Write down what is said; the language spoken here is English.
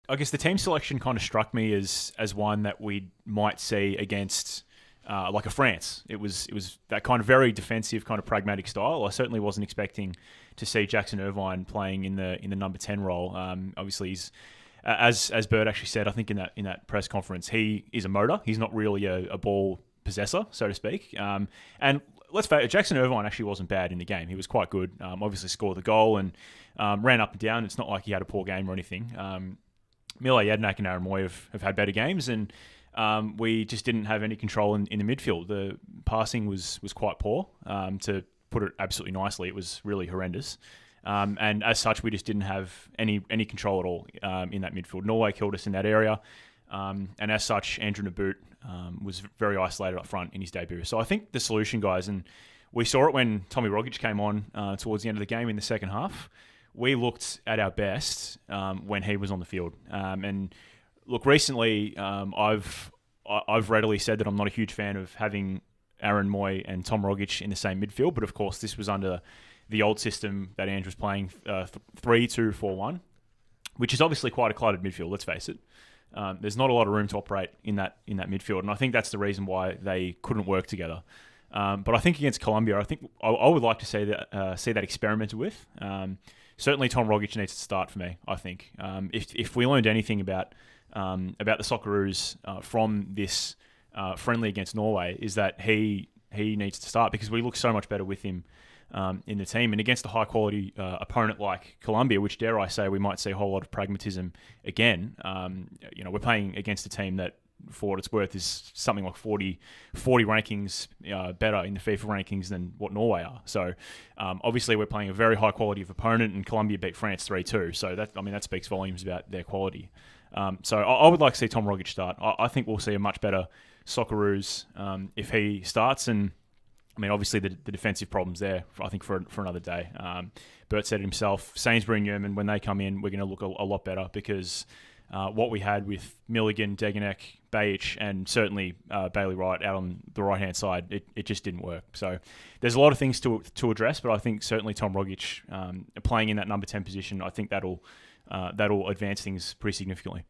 I guess the team selection kind of struck me as one that we might see against like a France. It was that kind of very defensive, kind of pragmatic style. I certainly wasn't expecting to see Jackson Irvine playing in the number 10 role. Obviously, he's as Bird actually said, I think in that press conference, he is a motor. He's not really a ball possessor, so to speak. And let's face it, Jackson Irvine actually wasn't bad in the game. He was quite good. Obviously scored the goal and ran up and down. It's not like he had a poor game or anything. Mile Jedinak and Aaron Moy have had better games, and we just didn't have any control in the midfield. The passing was quite poor. To put it absolutely nicely, it was really horrendous. And as such, we just didn't have any control at all in that midfield. Norway killed us in that area. And as such, Andrew Naboot was very isolated up front in his debut. So I think the solution, guys, and we saw it when Tommy Rogic came on towards the end of the game in the second half, we looked at our best when he was on the field. And look, recently I've readily said that I'm not a huge fan of having Aaron Moy and Tom Rogic in the same midfield, but of course this was under the old system that Andrew was playing 3-2-4-1, which is obviously quite a cluttered midfield, let's face it. There's not a lot of room to operate in that midfield, and I think that's the reason why they couldn't work together. But I think against Colombia, I think I would like to see that experimented with. Certainly, Tom Rogic needs to start for me. I think if we learned anything about the Socceroos from this friendly against Norway, is that he needs to start, because we look so much better with him in the team, and against a high quality opponent like Colombia, which dare I say we might see a whole lot of pragmatism again. We're playing against a team that, for what it's worth, is something like 40 rankings better in the FIFA rankings than what Norway are. So obviously we're playing a very high quality of opponent, and Colombia beat France 3-2. So that speaks volumes about their quality. So I would like to see Tom Rogic start. I think we'll see a much better Socceroos if he starts. And I mean, obviously the defensive problems there, I think, for another day. Bert said it himself, Sainsbury and Yeoman, when they come in, we're going to look a lot better, because what we had with Milligan, Degenek, Bajic, and certainly Bailey Wright out on the right-hand side, it just didn't work. So there's a lot of things to address, but I think certainly Tom Rogic playing in that number 10 position, I think that'll advance things pretty significantly.